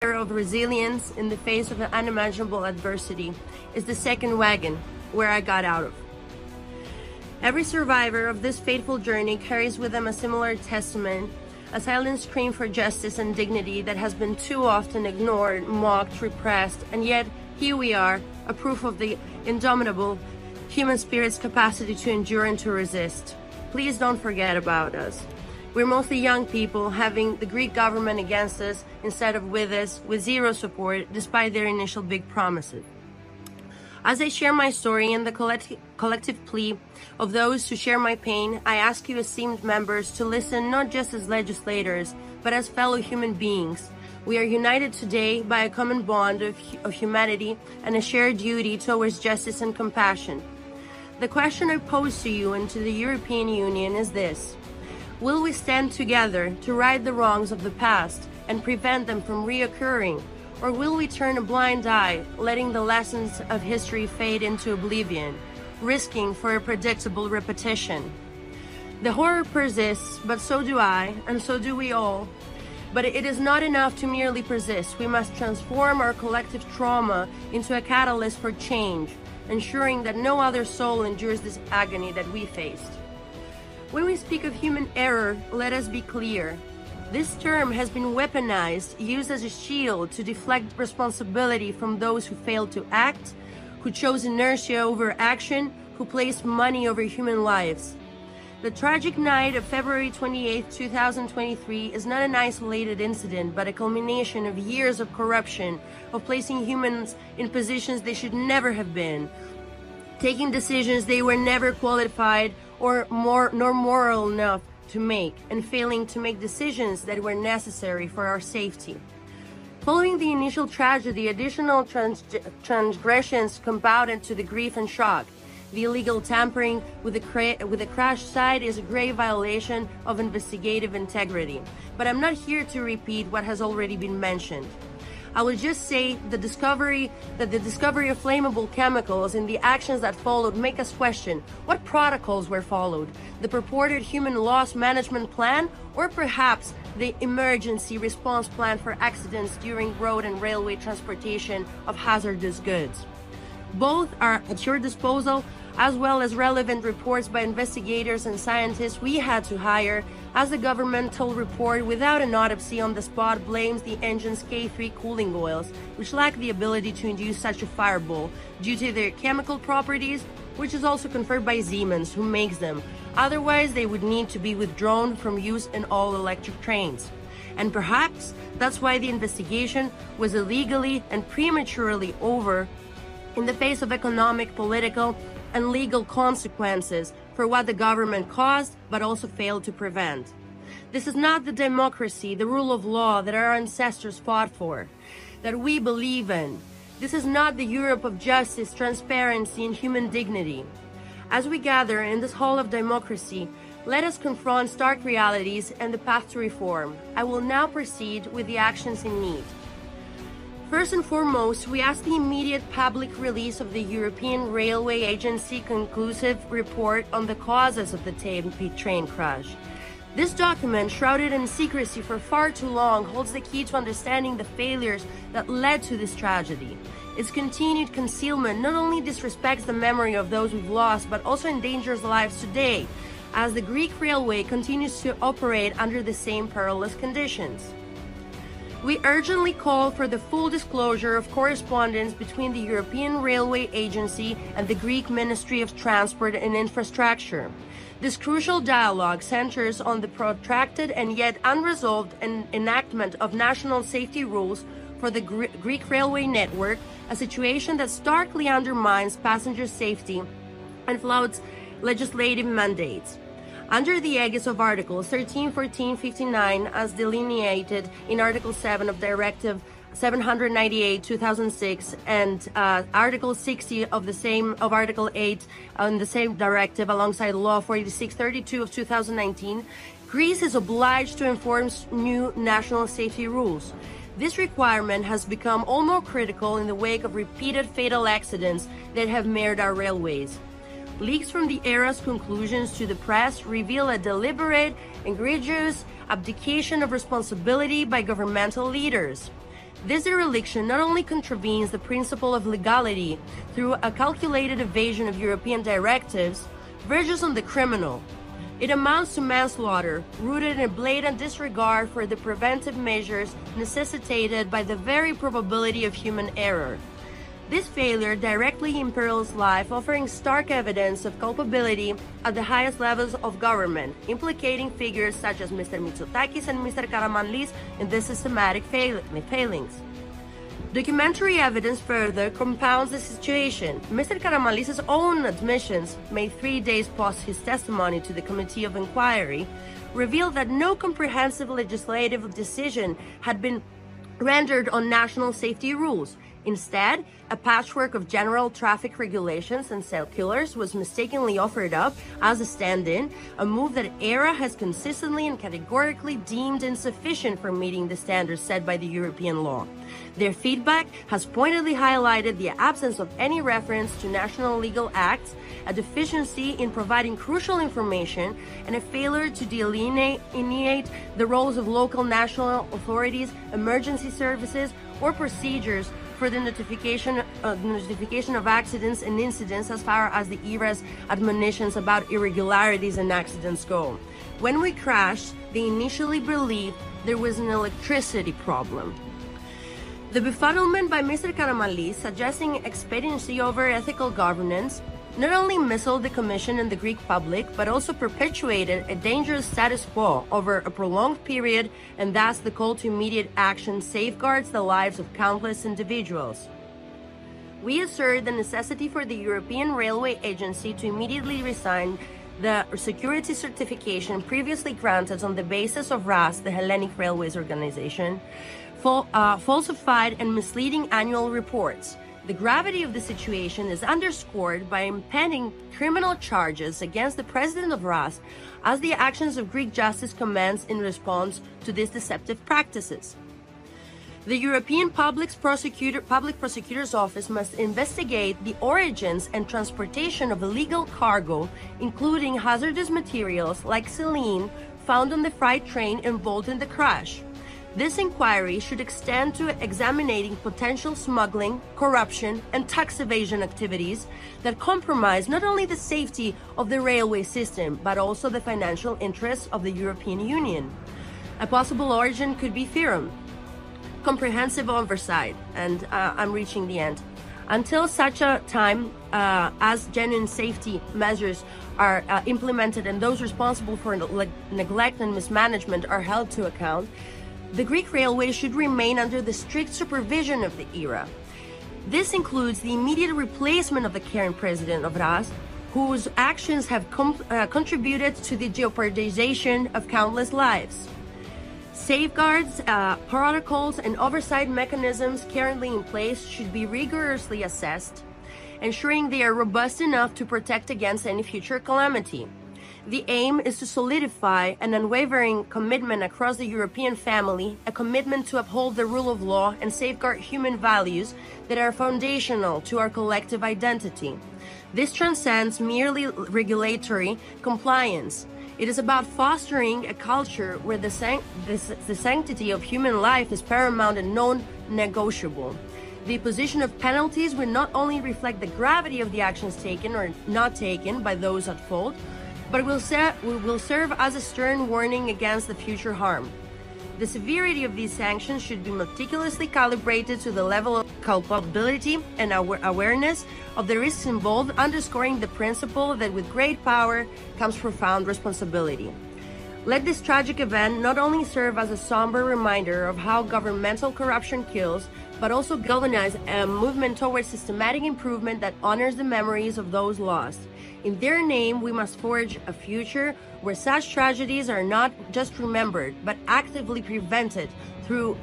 of resilience in the face of an unimaginable adversity is the second wagon, where I got out of. Every survivor of this fateful journey carries with them a similar testament, a silent scream for justice and dignity that has been too often ignored, mocked, repressed, and yet here we are, a proof of the indomitable human spirit's capacity to endure and to resist. Please don't forget about us. We're mostly young people having the Greek government against us instead of with us, with zero support, despite their initial big promises. As I share my story and the collective plea of those who share my pain, I ask you esteemed members to listen not just as legislators, but as fellow human beings. We are united today by a common bond of humanity and a shared duty towards justice and compassion. The question I pose to you and to the European Union is this: will we stand together to right the wrongs of the past and prevent them from reoccurring? Or will we turn a blind eye, letting the lessons of history fade into oblivion, risking for a predictable repetition? The horror persists, but so do I, and so do we all. But it is not enough to merely persist. We must transform our collective trauma into a catalyst for change, ensuring that no other soul endures this agony that we faced. When we speak of human error, let us be clear. This term has been weaponized, used as a shield to deflect responsibility from those who failed to act, who chose inertia over action, who placed money over human lives. The tragic night of February 28, 2023 is not an isolated incident, but a culmination of years of corruption, of placing humans in positions they should never have been, taking decisions they were never qualified or nor moral enough to make, and failing to make decisions that were necessary for our safety. Following the initial tragedy, additional transgressions compounded to the grief and shock. The illegal tampering with the crash site is a grave violation of investigative integrity. But I'm not here to repeat what has already been mentioned. I will just say the discovery of flammable chemicals and the actions that followed make us question what protocols were followed, the purported human loss management plan, or perhaps the emergency response plan for accidents during road and railway transportation of hazardous goods. Both are at your disposal, as well as relevant reports by investigators and scientists we had to hire, as the governmental report without an autopsy on the spot blames the engine's K3 cooling oils, which lack the ability to induce such a fireball due to their chemical properties, which is also conferred by Siemens, who makes them. Otherwise, they would need to be withdrawn from use in all electric trains. And perhaps that's why the investigation was illegally and prematurely over in the face of economic, political, and legal consequences for what the government caused but also failed to prevent. This is not the democracy, the rule of law that our ancestors fought for, that we believe in. This is not the Europe of justice, transparency, and human dignity. As we gather in this hall of democracy, let us confront stark realities and the path to reform. I will now proceed with the actions in need. First and foremost, we ask the immediate public release of the European Railway Agency conclusive report on the causes of the train crash. This document, shrouded in secrecy for far too long, holds the key to understanding the failures that led to this tragedy. Its continued concealment not only disrespects the memory of those we've lost, but also endangers lives today, as the Greek railway continues to operate under the same perilous conditions. We urgently call for the full disclosure of correspondence between the European Railway Agency and the Greek Ministry of Transport and Infrastructure. This crucial dialogue centers on the protracted and yet unresolved enactment of national safety rules for the Greek railway network, a situation that starkly undermines passenger safety and flouts legislative mandates. Under the aegis of Articles 13, 14, 59, as delineated in Article 7 of Directive 798/2006 and Article 60 of Article 8 on the same directive, alongside Law 4632 of 2019, Greece is obliged to enforce new national safety rules. This requirement has become all more critical in the wake of repeated fatal accidents that have marred our railways. Leaks from the ERA's conclusions to the press reveal a deliberate, egregious abdication of responsibility by governmental leaders. This dereliction not only contravenes the principle of legality through a calculated evasion of European directives, verges on the criminal. It amounts to manslaughter, rooted in a blatant disregard for the preventive measures necessitated by the very probability of human error. This failure directly imperils life, offering stark evidence of culpability at the highest levels of government, implicating figures such as Mr. Mitsotakis and Mr. Karamanlis in the systematic failings. Documentary evidence further compounds the situation. Mr. Karamanlis' own admissions, made 3 days post his testimony to the Committee of Inquiry, revealed that no comprehensive legislative decision had been rendered on national safety rules. Instead, a patchwork of general traffic regulations and circulars was mistakenly offered up as a stand-in, a move that ERA has consistently and categorically deemed insufficient for meeting the standards set by the European law. Their feedback has pointedly highlighted the absence of any reference to national legal acts, a deficiency in providing crucial information, and a failure to delineate the roles of local national authorities, emergency services, or procedures for the notification of accidents and incidents as far as the ERA's admonitions about irregularities and accidents go. When we crashed, they initially believed there was an electricity problem. The befuddlement by Mr. Karamanlis suggesting expediency over ethical governance not only misled the Commission and the Greek public, but also perpetuated a dangerous status quo over a prolonged period, and thus the call to immediate action safeguards the lives of countless individuals. We assert the necessity for the European Railway Agency to immediately resign the security certification previously granted on the basis of RAS, the Hellenic Railways Organization, falsified and misleading annual reports. The gravity of the situation is underscored by impending criminal charges against the president of RAS as the actions of Greek justice commence in response to these deceptive practices. The European Public Prosecutor's Office must investigate the origins and transportation of illegal cargo, including hazardous materials like selene found on the freight train involved in the crash. This inquiry should extend to examining potential smuggling, corruption, and tax evasion activities that compromise not only the safety of the railway system, but also the financial interests of the European Union. A possible origin could be FYROM, comprehensive oversight, and I'm reaching the end. Until such a time as genuine safety measures are implemented and those responsible for neglect and mismanagement are held to account, the Greek railways should remain under the strict supervision of the ERA. This includes the immediate replacement of the current president of RAS, whose actions have contributed to the jeopardization of countless lives. Safeguards, protocols, and oversight mechanisms currently in place should be rigorously assessed, ensuring they are robust enough to protect against any future calamity. The aim is to solidify an unwavering commitment across the European family, a commitment to uphold the rule of law and safeguard human values that are foundational to our collective identity. This transcends merely regulatory compliance. It is about fostering a culture where the sanctity of human life is paramount and non-negotiable. The imposition of penalties will not only reflect the gravity of the actions taken or not taken by those at fault, but will serve as a stern warning against the future harm. The severity of these sanctions should be meticulously calibrated to the level of culpability and awareness of the risks involved, underscoring the principle that with great power comes profound responsibility. Let this tragic event not only serve as a somber reminder of how governmental corruption kills, but also galvanize a movement towards systematic improvement that honors the memories of those lost. In their name, we must forge a future where such tragedies are not just remembered, but actively prevented through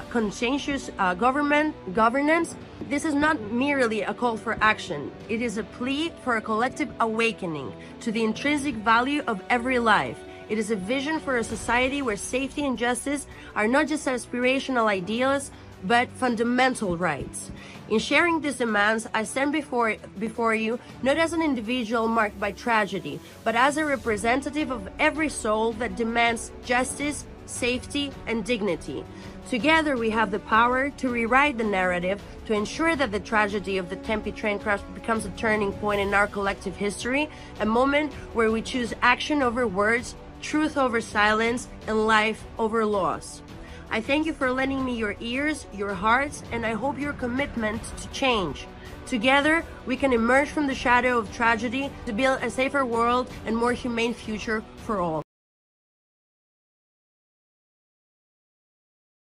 conscientious governance. This is not merely a call for action. It is a plea for a collective awakening to the intrinsic value of every life. It is a vision for a society where safety and justice are not just aspirational ideals, but fundamental rights. In sharing these demands, I stand before you not as an individual marked by tragedy, but as a representative of every soul that demands justice, safety, and dignity. Together, we have the power to rewrite the narrative, to ensure that the tragedy of the Tempe train crash becomes a turning point in our collective history, a moment where we choose action over words, truth over silence, and life over loss. I thank you for lending me your ears, your hearts, and I hope your commitment to change. Together, we can emerge from the shadow of tragedy to build a safer world and more humane future for all.